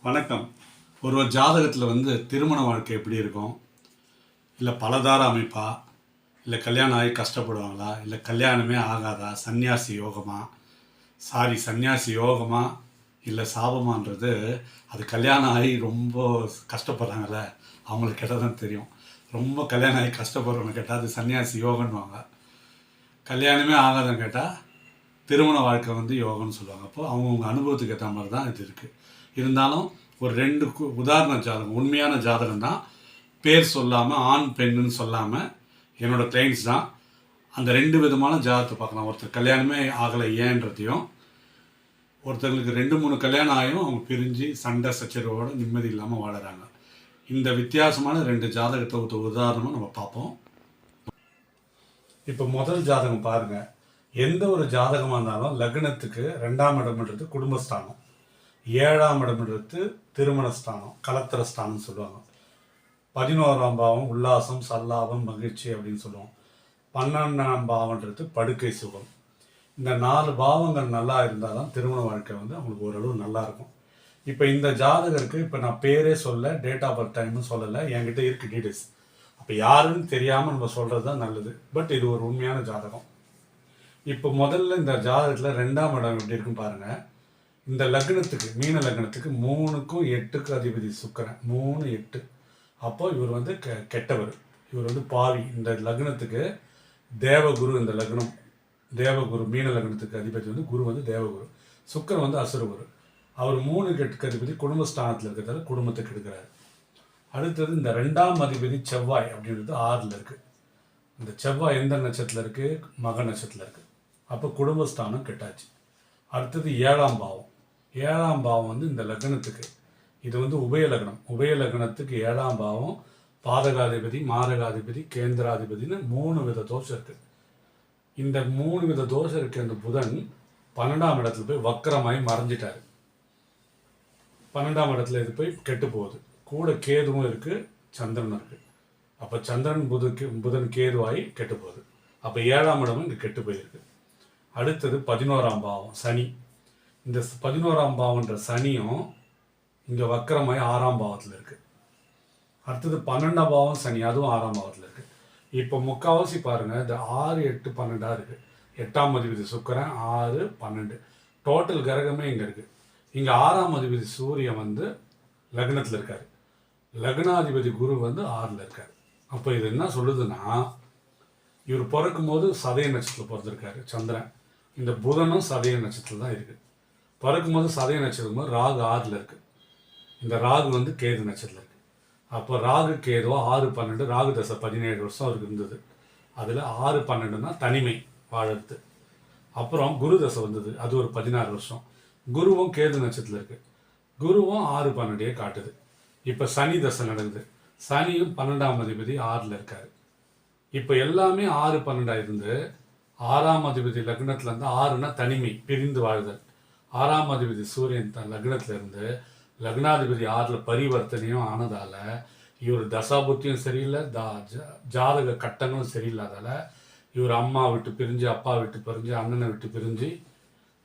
வணக்கம். ஒரு ஜாதகத்தில் திருமண வாழ்க்கை எப்படி இருக்கும், இல்லை பலதார அமைப்பா, இல்லை கல்யாணம் ஆகி கஷ்டப்படுவாங்களா, இல்லை கல்யாணமே ஆகாதா, சன்னியாசி யோகமா இல்லை சாபமான்றது அது கல்யாணம் ஆகி ரொம்ப கஷ்டப்படுறாங்கல்ல அவங்களுக்கு கேட்டால் தான் தெரியும். ரொம்ப கல்யாணம் ஆகி கஷ்டப்படுறவங்க கேட்டால் அது சன்னியாசி யோகன்னுவாங்க. கல்யாணமே ஆகாதன்னு கேட்டால் திருமண வாழ்க்கை யோகம்னு சொல்லுவாங்க. அப்போது அவங்கவுங்க அனுபவத்துக்கு ஏற்ற மாதிரி தான் இது இருக்குது. இருந்தாலும் ஒரு ரெண்டு உதாரண ஜாதகம், உண்மையான ஜாதகம் தான், பேர் சொல்லாமல் ஆண் பெண்ணுன்னு சொல்லாமல் என்னோடய கிளைண்ட்ஸ் தான். அந்த ரெண்டு விதமான ஜாதகத்தை பார்க்கலாம். ஒருத்தர் கல்யாணமே ஆகலை ஏன்றதையும், ஒருத்தங்களுக்கு 2-3 கல்யாணம் ஆகியும் அவங்க பிரிஞ்சு சண்டை சச்சரவோடு நிம்மதி இல்லாமல் வாழறாங்க. இந்த வித்தியாசமான 2 ஜாதகத்தை உதாரணமாக நம்ம பார்ப்போம். இப்போ முதல் ஜாதகம் பாருங்கள். எந்த ஒரு ஜாதகமாக இருந்தாலும் லக்னத்துக்கு 2ஆம் இடம்ன்றது குடும்பஸ்தானம், 7ஆம் இடம்ன்றது திருமணஸ்தானம், கலத்திரஸ்தானம் சொல்லுவாங்க. 11ஆம் பாவம் உல்லாசம், சல்லாபம், மகிழ்ச்சி அப்படின்னு சொல்லுவோம். 12ஆம் பாவம்ன்றது படுக்கை சுகம். இந்த 4 பாவங்கள் நல்லா இருந்தால் தான் திருமண வாழ்க்கை அவங்களுக்கு ஓரளவு நல்லாயிருக்கும். இப்போ இந்த ஜாதகருக்கு இப்போ நான் பேரே சொல்ல, டேட் ஆஃப் பர்த் டைம்னு சொல்லலை, என்கிட்ட இருக்குது டீட்டெயில்ஸ். அப்போ யாருன்னு தெரியாமல் நம்ம சொல்கிறது தான் நல்லது. பட் இது ஒரு உண்மையான ஜாதகம். இப்போ முதல்ல இந்த ஜாதகத்தில் 2ஆம் இடம் எப்படி இருக்குன்னு பாருங்கள். இந்த லக்னத்துக்கு, மீன லக்னத்துக்கு 3க்கும் 8க்கு அதிபதி சுக்கிரன், 3 8. அப்போ இவர் கெட்டவர், இவர் பாவி. இந்த லக்னத்துக்கு தேவகுரு, இந்த லக்னம் தேவகுரு, மீன லக்னத்துக்கு அதிபதி குரு தேவகுரு, சுக்கிரன் அசுரகுரு. அவர் 3 8க்கு அதிபதி குடும்பஸ்தானத்தில் இருக்கிறதால குடும்பத்துக்கு எடுக்கிறாரு. அடுத்தது இந்த 2ஆம் அதிபதி செவ்வாய் அப்படின்றது 6ல் இருக்குது. இந்த செவ்வாய் எந்த நட்சத்திரத்தில் இருக்குது? மக நட்சத்திரத்தில் இருக்குது. அப்போ குடும்பஸ்தானம் கெட்டாச்சு. அடுத்தது 7ஆம் பாவம். 7ஆம் பாவம் இந்த லக்னத்துக்கு, இது உபய லக்னம். உபய லக்னத்துக்கு 7ஆம் பாவம் பாதகாதிபதி, மாரகாதிபதி, கேந்திராதிபதினு 3 வித தோஷம் இருக்குது. இந்த 3 வித தோஷம் இருக்க இந்த புதன் 12ஆம் இடத்துல போய் வக்கரமாகி மறைஞ்சிட்டாரு. 12ஆம் இடத்துல இது போய் கெட்டு போகுது. கூட கேதுவும் இருக்குது, சந்திரனும் இருக்குது. அப்போ சந்திரன் புதன் கேதுவாகி கெட்டு போகுது. அப்போ 7ஆம் இடமும் இங்கே கெட்டு போயிருக்கு. அடுத்தது 11ஆம் பாவம் சனி. இந்த 11ஆம் பாவன்ற சனியும் இங்கே வக்கரமாய் 6ஆம் பாவத்தில் இருக்குது. அடுத்தது 12ஆம் பாவம் சனி, அதுவும் 6ஆம் பாவத்தில் இருக்குது. இப்போ முக்கால்வாசி பாருங்கள், இந்த 6 8 12 இருக்குது. 8ஆம் அதிபதி சுக்கிரன், 6 12 டோட்டல் கிரகமே இங்கே இருக்குது. இங்கே 6ஆம் அதிபதி சூரியன் லக்னத்தில் இருக்கார். லக்னாதிபதி குரு 6ல் இருக்கார். அப்போ இது என்ன சொல்லுதுன்னா, இவர் பிறக்கும் போது சதய நட்சத்திரத்தில் பிறந்திருக்காரு சந்திரன். இந்த புதனும் சதய நட்சத்திரத்தில் தான் இருக்குது. பிறக்கும்போது சதய நட்சத்திரம் போது ராகு 6ல் இருக்குது. இந்த ராகு கேது நட்சத்திரத்தில் இருக்குது. அப்போ ராகு கேதுவா 6 12, ராகு தசை 17 வருஷம் அவருக்கு இருந்தது. அதில் 6 12னா தனிமை வாழறது. அப்புறம் குரு தசை வந்தது, அது ஒரு 16 வருஷம். குருவும் கேது நட்சத்திரத்தில் இருக்குது. குருவும் 6 12 காட்டுது. இப்போ சனி தசை நடக்குது. சனியும் 12ஆம் அதிபதி 6ல் இருக்கார். இப்போ எல்லாமே 6 12 இருந்து 6ஆம் அதிபதி லக்னத்துலேருந்து, 6னா தனிமை, பிரிந்து வாழ்தல். 6ஆம் அதிபதி சூரியன் லக்னத்திலேருந்து லக்னாதிபதி 6ல் பரிவர்த்தனையும் ஆனதால் இவர் தசாபுத்தியும் சரியில்லை, ஜாதக கட்டங்களும் சரியில்லாதால் இவர் அம்மா விட்டு பிரிஞ்சு, அப்பா விட்டு பிரிஞ்சு, அண்ணனை விட்டு பிரிஞ்சு,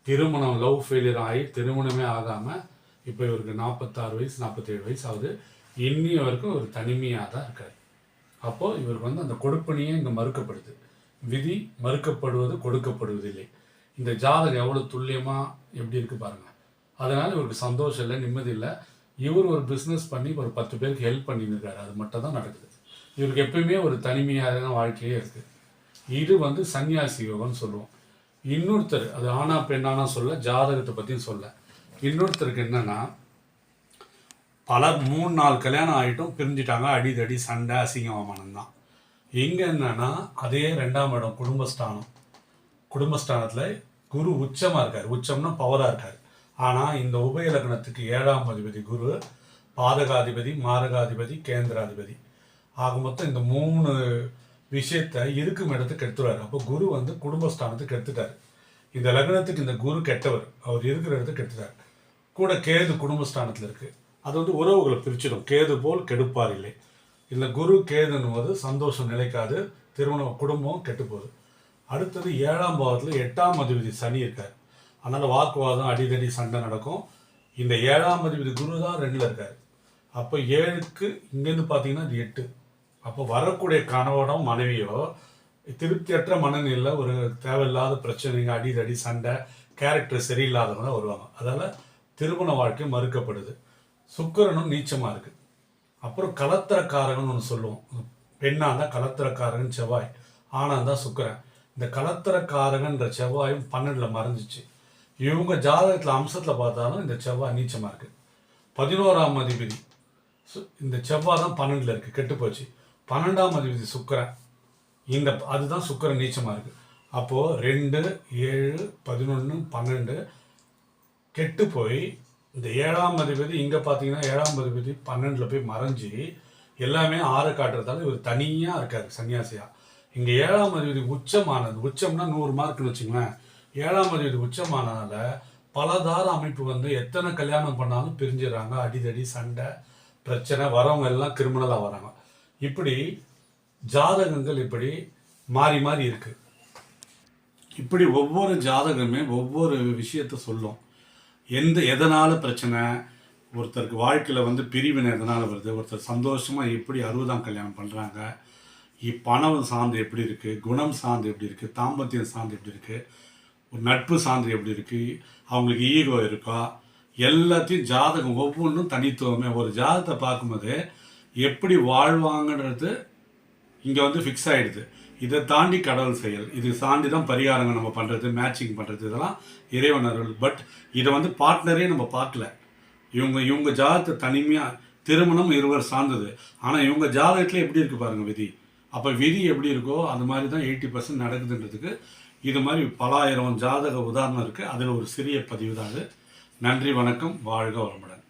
திருமணம் லவ் ஃபெயிலியர் ஆகி திருமணமே ஆகாமல் இப்போ இவருக்கு 46 வயசு 47 வயசு ஆகுது. இன்னிய வரைக்கும் ஒரு தனிமையாக தான் இருக்கார். அப்போது இவருக்கு அந்த கொடுப்பனையே இங்கே மறுக்கப்படுது. விதி மறுக்கப்படுவது கொடுக்கப்படுவதில்லை. இந்த ஜாதகம் எவ்வளோ துல்லியமாக எப்படி இருக்குது பாருங்கள். அதனால் இவருக்கு சந்தோஷம் இல்லை, நிம்மதி இல்லை. இவர் ஒரு பிஸ்னஸ் பண்ணி ஒரு 10 பேருக்கு ஹெல்ப் பண்ணின்னு இருக்காரு. அது மட்டும் தான் நடக்குது. இவருக்கு எப்பயுமே ஒரு தனிமையான வாழ்க்கையே இருக்குது. இது சன்னியாசி யோகம்னு சொல்லுவோம். இன்னொருத்தர், அது ஆனா பெண்ணானா சொல்ல, ஜாதகத்தை பற்றியும் சொல்ல, இன்னொருத்தருக்கு என்னென்னா, பலர் 3-4 கல்யாணம் ஆகிட்டும் பிரிஞ்சிட்டாங்க. அடிதடி சண்டை அசிங்கமானம் தான். இங்கே என்னன்னா, அதே 2ஆம் இடம் குடும்பஸ்தானம். குடும்பஸ்தானத்தில் குரு உச்சமாக இருக்கார். உச்சம்னா பவராக இருக்கார். ஆனால் இந்த உபய லக்னத்துக்கு 7ஆம் அதிபதி குரு பாதகாதிபதி, மாரகாதிபதி, கேந்திராதிபதி. ஆக மொத்தம் இந்த 3 விஷயத்தை இருக்கும் இடத்துக்கு எடுத்துருவார். அப்போ குரு குடும்பஸ்தானத்துக்கு எடுத்துட்டார். இந்த லக்னத்துக்கு இந்த குரு கெட்டவர், அவர் இருக்கிற இடத்துக்கு எடுத்துட்டார். கூட கேது குடும்பஸ்தானத்தில் இருக்குது. அது உறவுகளை பிரிச்சிடும். கேது போல் கெடுப்பார் இல்லை. இல்லை குரு கேதுன்னு போது சந்தோஷம் நிலைக்காது, திருமணம் குடும்பம் கெட்டு போகுது. அடுத்தது 7ஆம் பாவத்தில் 8ஆம் அதிபதி சனி இருக்கார். அதனால் வாக்குவாதம், அடிதடி, சண்டை நடக்கும். இந்த 7ஆம் அதிபதி குரு தான் 2ல் இருக்கார். அப்போ 7க்கு இங்கேருந்து பார்த்தீங்கன்னா அது 8. அப்போ வரக்கூடிய கணவனோ மனைவியோ திருப்தியற்ற மனநிலையில் ஒரு தேவையில்லாத பிரச்சனைங்க, அடிதடி, சண்டை, கேரக்டர் சரியில்லாதவங்க தான் வருவாங்க. அதால் திருமண வாழ்க்கை மறுக்கப்படுது. சுக்கிரனும் நீச்சமாக இருக்குது. அப்புறம் கலத்திரக்காரகன் ஒன்று சொல்லுவோம். பெண்ணாக இருந்தால் கலத்திரக்காரகன் செவ்வாய், ஆணாக இருந்தால் சுக்கிரன். இந்த கலத்திரக்காரகன்ற செவ்வாயும் 12ல் மறைஞ்சிச்சு. இவங்க ஜாதகத்தில் அம்சத்தில் பார்த்தாலும் இந்த செவ்வாய் நீச்சமாக இருக்குது. 11ஆம் அதிபதி இந்த செவ்வாய் தான் 12ல் இருக்குது, கெட்டு போச்சு. 12ஆம் அதிபதி சுக்கிரன், அதுதான் சுக்கிரன் நீச்சமாக இருக்குது. அப்போது 2, 7, 11, 12 கெட்டு போய் இந்த 7ஆம் அதிபதி இங்கே பார்த்தீங்கன்னா 7ஆம் அதிபதி 12ல் போய் மறைஞ்சி எல்லாமே 6 காட்டுறதால இவர் தனியாக இருக்கார் சன்னியாசியாக. இங்கே 7ஆம் அதிபதி உச்சமானது, உச்சம்னா 100 மார்க்குன்னு வச்சுங்களேன். 7ஆம் அதிபதி உச்சமானதால பலதார அமைப்பு வந்து எத்தனை கல்யாணம் பண்ணாலும் பிரிஞ்சிடறாங்க, அடிதடி, சண்டை, பிரச்சனை, வரவங்க எல்லாம் கிரிமினலாக வராங்க. இப்படி ஜாதகங்கள் இப்படி மாறி மாறி இருக்குது. இப்படி ஒவ்வொரு ஜாதகமே ஒவ்வொரு விஷயத்த சொல்லும். எதனால் பிரச்சனை, ஒருத்தருக்கு வாழ்க்கையில் வந்து பிரிவினை எதனால் வருது, ஒருத்தர் சந்தோஷமாக எப்படி 60ஆம் கல்யாணம் பண்ணுறாங்க, பணம் சார்ந்து எப்படி இருக்குது, குணம் சார்ந்து எப்படி இருக்குது, தாம்பத்தியம் சார்ந்து எப்படி இருக்குது, ஒரு நட்பு சார்ந்து எப்படி இருக்குது, அவங்களுக்கு ஈகோ இருக்கா, எல்லாத்தையும் ஜாதகம் ஒவ்வொன்றும் தனித்துவமே. ஒரு ஜாதகத்தை பார்க்கும்போது எப்படி வாழ்வாங்கன்றது இங்கே வந்து ஃபிக்ஸ் ஆகிடுது. இதை தாண்டி கடவுள் செயல், இது தாண்டி தான் பரிகாரங்கள் நம்ம பண்ணுறது, மேட்சிங் பண்ணுறது, இதெல்லாம் இறைவன் அருள். பட் இதை வந்து பார்ட்னரே நம்ம பார்க்கல. இவங்க ஜாதகத்தை தனிமையாக திருமணம் இருவர் சார்ந்தது. ஆனால் இவங்க ஜாதகத்தில் எப்படி இருக்குது பாருங்கள் விதி. அப்போ விதி எப்படி இருக்கோ அது மாதிரி தான் 80% நடக்குதுன்றதுக்கு இது மாதிரி பல ஆயிரம் ஜாதக உதாரணம் இருக்குது. அதில் ஒரு சிறிய பதிவு தான் அது. நன்றி, வணக்கம், வாழ்க வளமுடன்.